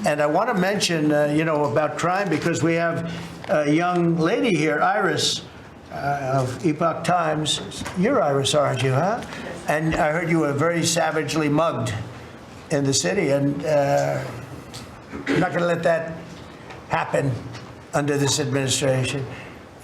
And I want to mention, about crime because we have a young lady here, Iris, of Epoch Times. You're Iris, aren't you, huh? And I heard you were very savagely mugged in the city, and you're not going to let that happen under this administration.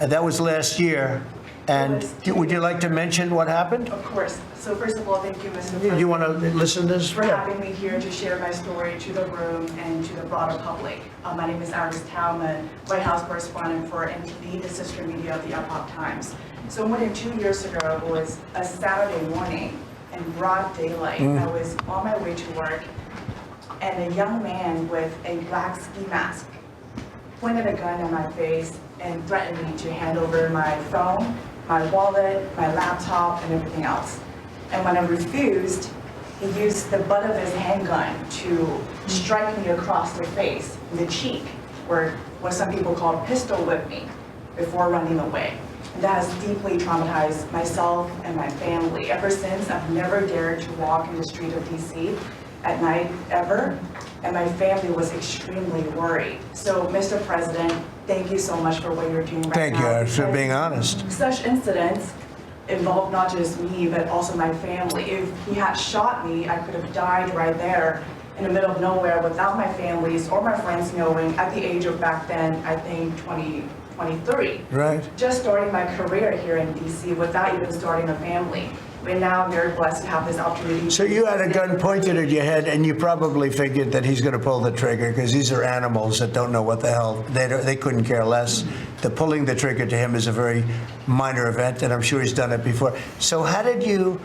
And that was last year. And would you like to mention what happened? Of course. So first of all, thank you, Mr. President. Do you want to listen to this? For having me here to share my story to the room and to the broader public. My name is Iris Taubman, White House correspondent for NTD, the sister media of the Epoch Times. So more than 2 years ago, it was a Saturday morning in broad daylight. I was on my way to work, and a young man with a black ski mask pointed a gun at my face and threatened me to hand over my phone, my wallet, my laptop, and everything else. And when I refused, he used the butt of his handgun to strike me across the face, in the cheek, where what some people call pistol whip me, before running away. And that has deeply traumatized myself and my family. Ever since, I've never dared to walk in the street of DC at night, ever. And my family was extremely worried. So, Mr. President, thank you so much for what you're doing right now. Thank you, Iris, for being honest. Such incidents involve not just me, but also my family. If he had shot me, I could have died right there in the middle of nowhere without my families or my friends knowing at the age of back then, I think 23. Right. Just starting my career here in DC without even starting a family. But now I'm very blessed to have this opportunity. So you had a gun pointed at your head, and you probably figured that he's going to pull the trigger because these are animals that don't know what the hell. They couldn't care less. The pulling the trigger to him is a very minor event, and I'm sure he's done it before. So how did you?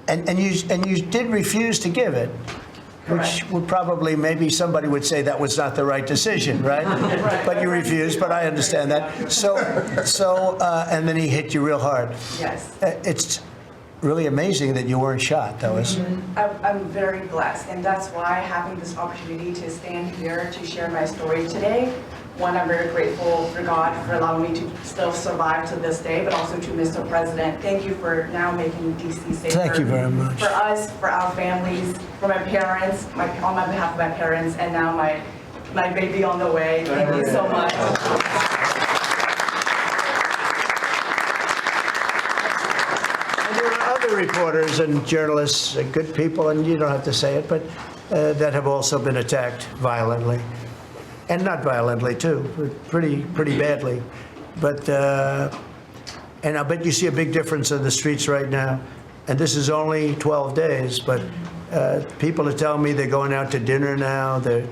And you did refuse to give it, which would probably, maybe somebody would say that was not the right decision, right? Right. But you refused. But I understand that. So and then he hit you real hard. Yes. It's really amazing that you weren't shot. That was. I'm very blessed, and that's why having this opportunity to stand here to share my story today. One, I'm very grateful for God for allowing me to still survive to this day, but also to Mr. President. Thank you for now making DC safer. Thank you very much. For us, for our families, for my parents, on my behalf of my parents, and now my baby on the way. Thank you so much. Reporters and journalists, good people, and you don't have to say it, but that have also been attacked violently, and not violently too, but pretty badly. But and I bet you see a big difference in the streets right now. And this is only 12 days, but people are telling me they're going out to dinner now. They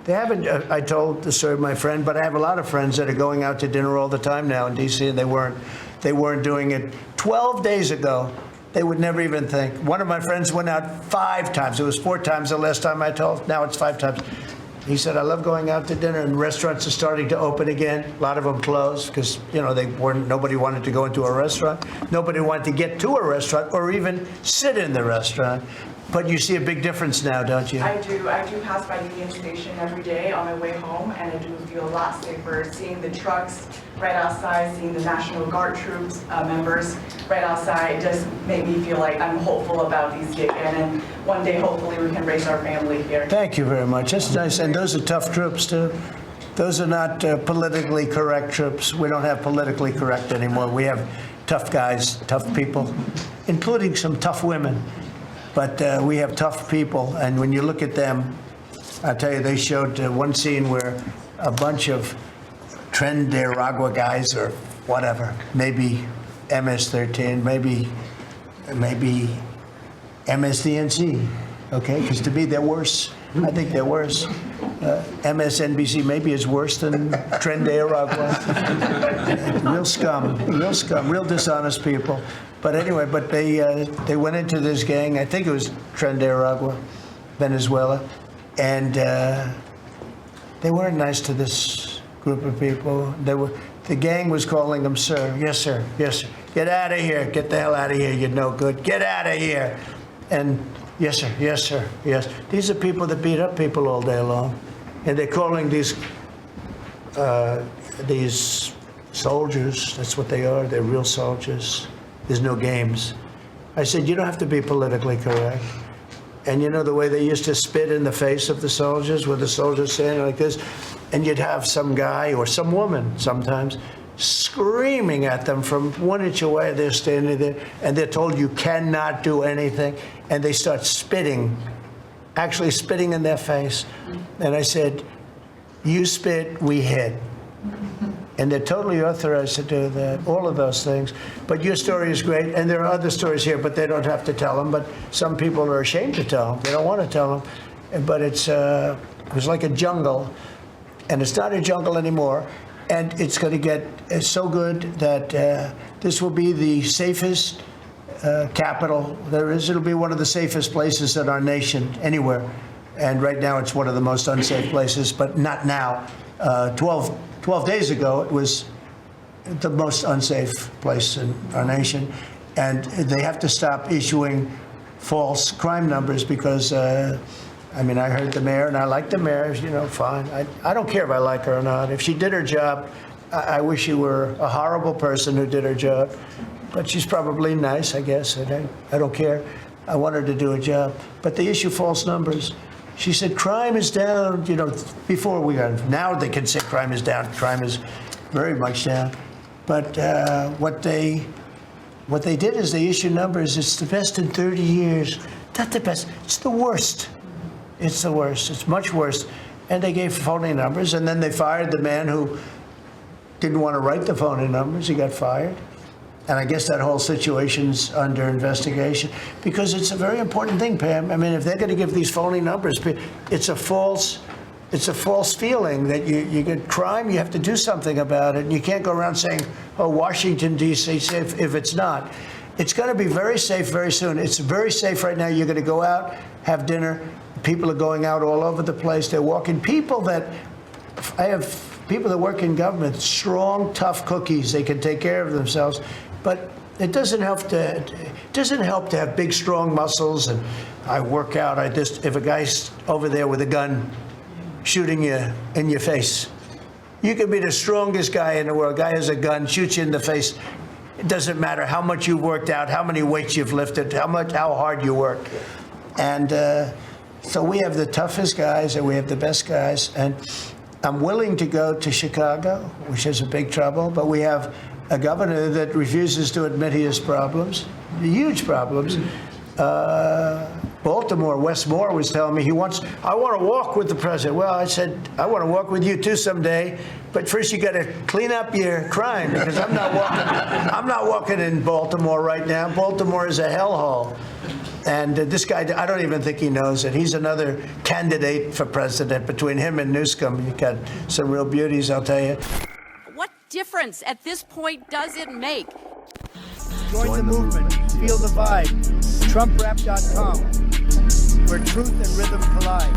haven't. I told my friend, but I have a lot of friends that are going out to dinner all the time now in DC, and they weren't doing it 12 days ago. They would never even think. One of my friends went out 5 times. It was 4 times the last time I told. Now it's 5 times. He said, I love going out to dinner, and restaurants are starting to open again. A lot of them closed because, nobody wanted to go into a restaurant. Nobody wanted to get to a restaurant or even sit in the restaurant. But you see a big difference now, don't you? I do. I do pass by Union Station every day on my way home, and I do feel a lot safer seeing the trucks right outside, seeing the National Guard troops members right outside. It just made me feel like I'm hopeful about these gigs, and one day hopefully we can raise our family here. Thank you very much. That's nice. And those are tough troops too. Those are not politically correct troops. We don't have politically correct anymore. We have tough guys, tough people, including some tough women. But we have tough people, and when you look at them, I tell you, they showed one scene where a bunch of Tren-de-Aragua guys, or whatever, maybe MS-13, maybe MSDNC, okay? Because to me, they're worse. I think they're worse. MSNBC maybe is worse than Tren-de-Aragua. Real scum, real dishonest people. But anyway, they went into this gang. I think it was Tren-de-Aragua, Venezuela, and they weren't nice to this group of people. The gang was calling them sir. Yes, sir. Yes, sir. Get out of here. Get the hell out of here. You're no good. Get out of here. And yes, sir. Yes, sir. Yes. These are people that beat up people all day long, and they're calling these soldiers. That's what they are. They're real soldiers. There's no games. I said, you don't have to be politically correct. And you know the way they used to spit in the face of the soldiers, with the soldiers standing like this, and you'd have some guy or some woman sometimes screaming at them from 1 inch away. They're standing there, and they're told you cannot do anything, and they start spitting, actually spitting in their face. And I said, you spit, we hit. And they're totally authorized to do that, all of those things. But your story is great, and there are other stories here, but they don't have to tell them. But some people are ashamed to tell them. They don't want to tell them. But it was like a jungle, and it's not a jungle anymore. And it's going to get so good that this will be the safest capital there is. It'll be one of the safest places in our nation, anywhere. And right now, it's one of the most unsafe places, but not now. 12 days ago, it was the most unsafe place in our nation. And they have to stop issuing false crime numbers because, I mean, I heard the mayor, and I like the mayor, you know, fine. I don't care if I like her or not. If she did her job, I wish she were a horrible person who did her job. But she's probably nice, I guess. I don't care. I want her to do a job. But they issue false numbers. She said crime is down, you know, before we got, now they can say crime is down. Crime is very much down. But what they did is they issued numbers. It's the best in 30 years. Not the best. It's the worst. It's the worst. It's much worse. And they gave phony numbers, and then they fired the man who didn't want to write the phony numbers. He got fired. And I guess that whole situation's under investigation because it's a very important thing, Pam. I mean, if they're going to give these phony numbers, it's a false feeling that you get crime, you have to do something about it. And you can't go around saying, oh, Washington, D.C., safe, if it's not. It's going to be very safe very soon. It's very safe right now. You're going to go out, have dinner. People are going out all over the place. They're walking. I have people that work in government, strong, tough cookies. They can take care of themselves. But it doesn't help to have big, strong muscles. And I work out. If a guy's over there with a gun shooting you in your face, you can be the strongest guy in the world. Guy has a gun, shoots you in the face. It doesn't matter how much you've worked out, how many weights you've lifted, how hard you work. And so we have the toughest guys and we have the best guys. And I'm willing to go to Chicago, which is a big trouble, but we have a governor that refuses to admit he has problems, huge problems. Baltimore, Wes Moore was telling me I want to walk with the president. Well, I said, I want to walk with you too someday, but first you got to clean up your crime because I'm not walking in Baltimore right now. Baltimore is a hellhole. And this guy, I don't even think he knows it. He's another candidate for president. Between him and Newsom, you got some real beauties, I'll tell you. What difference at this point does it make? Join the movement. Feel the vibe. TrumpRap.com, where truth and rhythm collide.